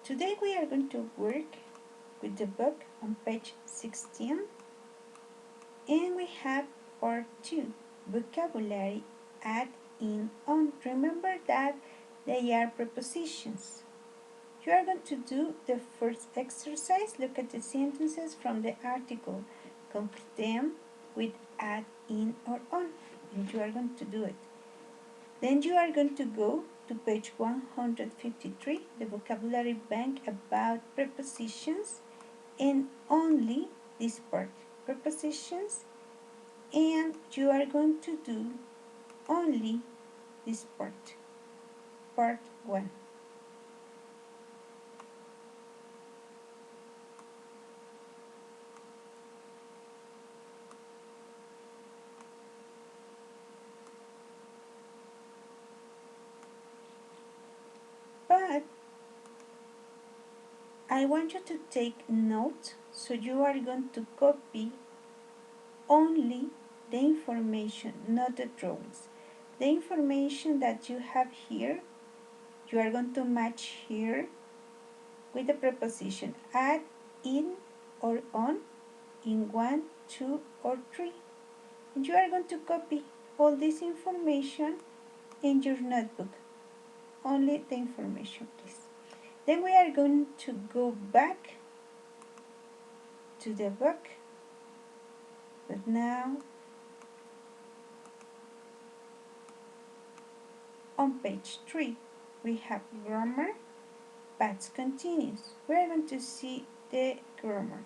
Today we are going to work with the book on page 16, and we have part 2, vocabulary add in on. Remember that they are prepositions. You are going to do the first exercise. Look at the sentences from the article. Complete them with add in or on, and you are going to do it. Then you are going to go to page 153, the vocabulary bank about prepositions, and only this part, prepositions, and you are going to do only this part 1. But I want you to take note, so you are going to copy only the information, not the drawings. The information that you have here, you are going to match here with the preposition add, in, or on in 1, 2, or 3. And you are going to copy all this information in your notebook. Only the information, please. Then we are going to go back to the book, but now on page 3 we have grammar, past continuous. We are going to see the grammar.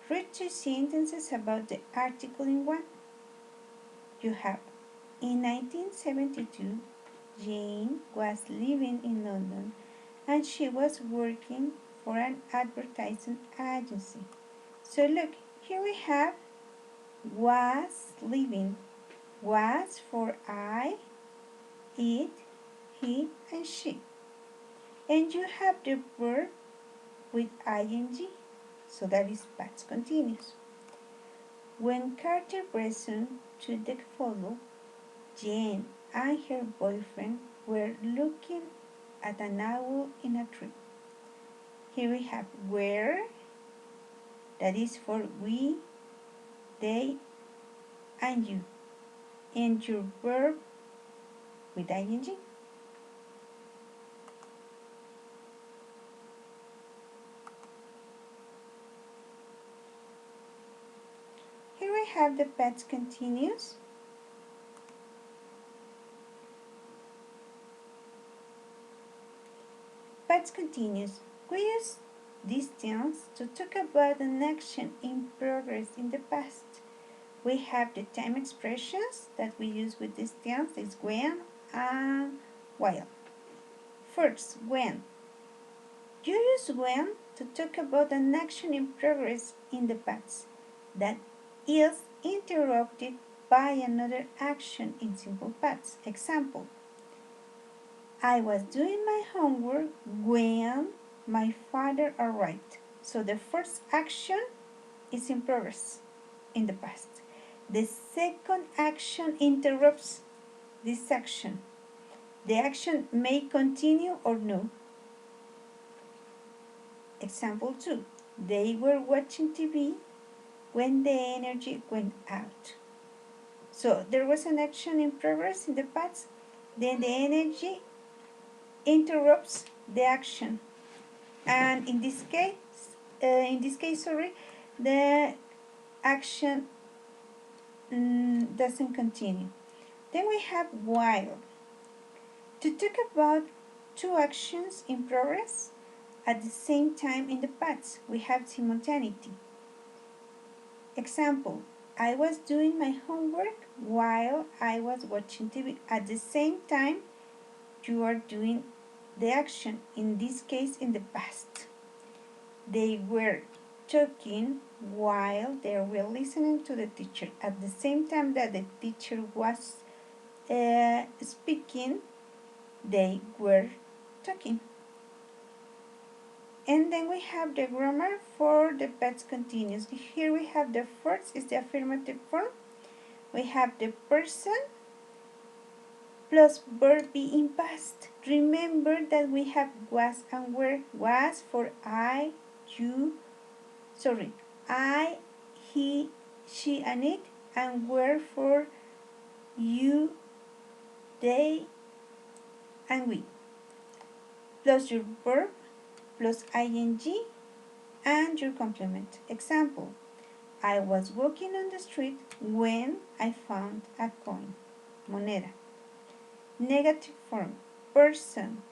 Read 2 sentences about the article in 1. You have, in 1972, Jane was living in London and she was working for an advertising agency. So look, here we have was living. Was for I, it, he, and she. And you have the verb with ing, so that is past continuous. When Carter returned to the photo, Jane and her boyfriend were looking at an owl in a tree. Here we have where, that is for we, they, and you, and your verb with ing. Here we have the past continuous. Past continuous. We use these tense to talk about an action in progress in the past. We have the time expressions that we use with this tense is when and while. First, when. You use when to talk about an action in progress in the past that is interrupted by another action in simple past. Example, I was doing my homework when my father arrived. So the first action is in progress in the past. The second action interrupts this action. The action may continue or no. Example 2. They were watching TV when the energy went out. So there was an action in progress in the past, then the energy interrupts the action, and in this case, the action doesn't continue. Then we have while. To talk about 2 actions in progress at the same time in the past, we have simultaneity. Example, I was doing my homework while I was watching TV. At the same time, you are doing the action, in this case in the past. They were talking while they were listening to the teacher. At the same time that the teacher was speaking, they were talking. And then we have the grammar for the past continuous. Here we have the first is the affirmative form. We have the person plus verb be in past. Remember that we have was and were. Was for I, you, sorry, I, he, she, and it, and were for you, they, and we. Plus your verb, plus ing, and your complement. Example, I was walking on the street when I found a coin, moneda. Negative form, person,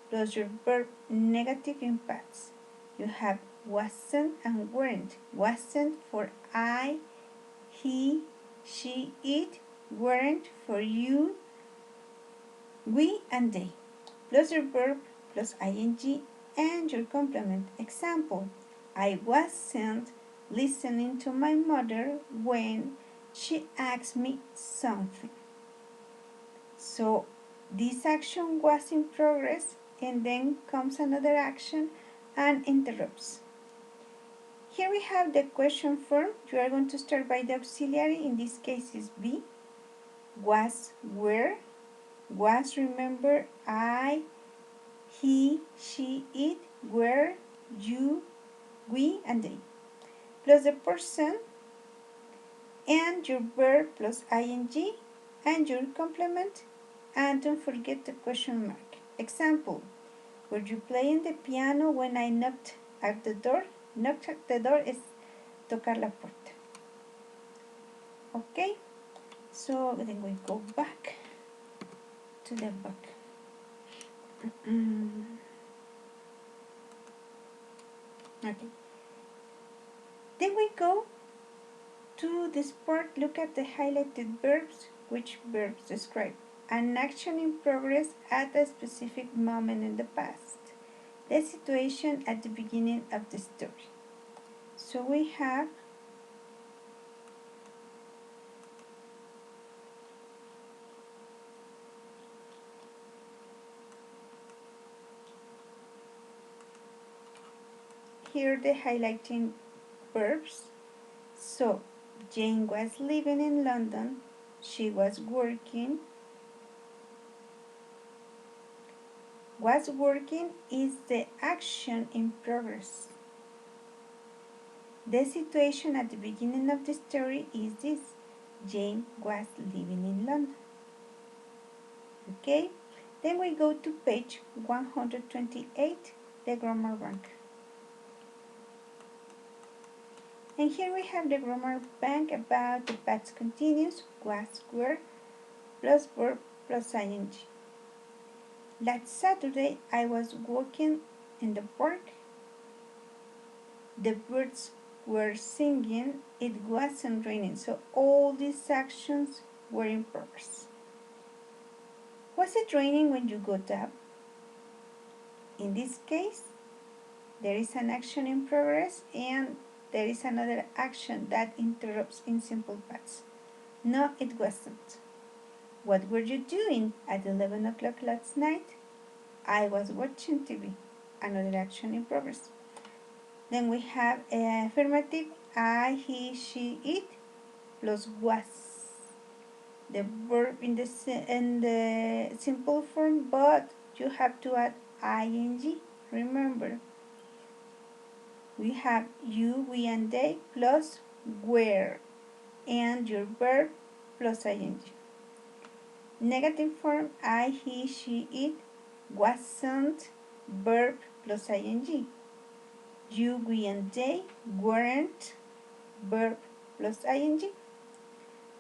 plus your verb, negative impacts. You have wasn't and weren't. Wasn't for I, he, she, it. Weren't for you, we, and they. Plus your verb, plus ing, and your complement. Example, I wasn't listening to my mother when she asked me something. So this action was in progress, and then comes another action and interrupts. Here we have the question form. You are going to start by the auxiliary. In this case is be. Was, were. Was, remember, I, he, she, it, were, you, we, and they. Plus the person and your verb plus ing and your complement. And don't forget the question mark. Example, were you playing the piano when I knocked at the door? Knock at the door es tocar la puerta. Okay, so then we go back to the book. Okay, then we go to this part. Look at the highlighted verbs. Which verbs describe an action in progress at a specific moment in the past, the situation at the beginning of the story. So we have here the highlighting verbs. So Jane was living in London. She was working. Was working is the action in progress. The situation at the beginning of the story is this. Jane was living in London. Okay? Then we go to page 128, the grammar bank. And here we have the grammar bank about the past continuous, was, were, plus verb, plus ing. Last Saturday, I was walking in the park. The birds were singing. It wasn't raining. So all these actions were in progress. Was it raining when you got up? In this case, there is an action in progress and there is another action that interrupts in simple past. No, it wasn't. What were you doing at 11 o'clock last night? I was watching TV. Another action in progress. Then we have affirmative, I, he, she, it, plus was. The verb in the simple form, but you have to add ing. Remember, we have you, we, and they, plus were, and your verb plus ing. Negative form, I, he, she, it, wasn't, verb plus ing. You, we, and they, weren't, verb plus ing.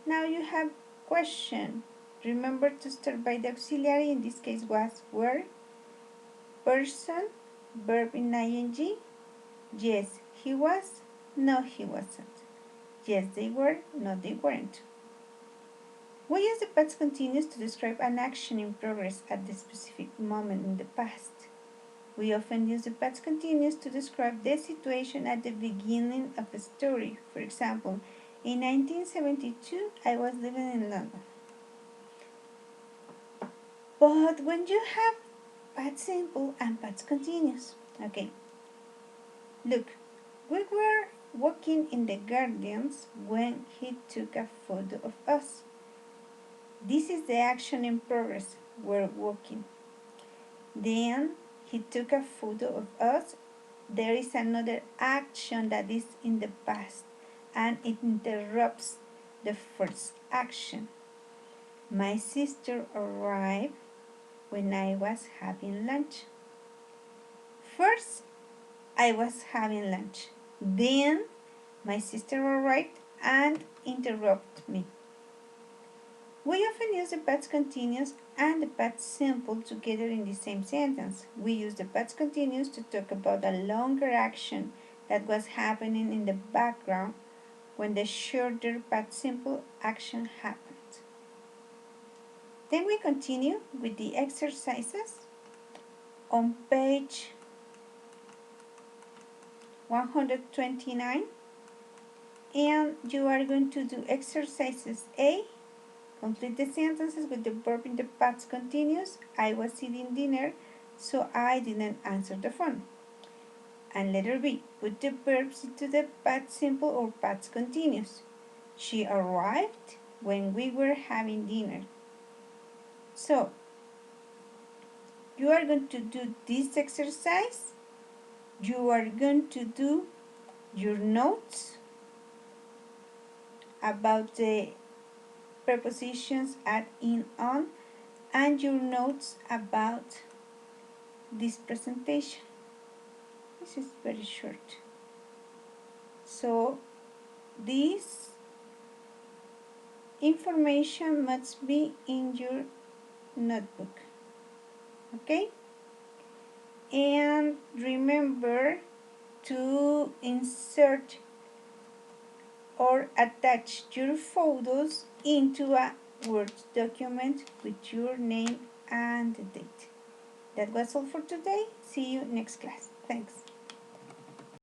Now you have question. Remember to start by the auxiliary. In this case was, were, person, verb in ing. Yes, he was. No, he wasn't. Yes, they were. No, they weren't. We use the past continuous to describe an action in progress at the specific moment in the past. We often use the past continuous to describe the situation at the beginning of a story. For example, in 1972, I was living in London. But when you have past simple and past continuous, okay. Look, we were walking in the gardens when he took a photo of us. This is the action in progress. We're walking. Then he took a photo of us. There is another action that is in the past and it interrupts the first action. My sister arrived when I was having lunch. First, I was having lunch. Then, my sister arrived and interrupted me. We often use the past continuous and the past simple together in the same sentence. We use the past continuous to talk about a longer action that was happening in the background when the shorter past simple action happened. Then we continue with the exercises. On page 129, and you are going to do exercises A. Complete the sentences with the verb in the past continuous. I was eating dinner, so I didn't answer the phone. And letter B. Put the verbs into the past simple or past continuous. She arrived when we were having dinner. So, you are going to do this exercise. You are going to do your notes about the prepositions at, in, on, and your notes about this presentation. This is very short. So this information must be in your notebook. Okay? And remember to insert or attach your photos into a Word document with your name and the date. That was all for today. See you next class. Thanks.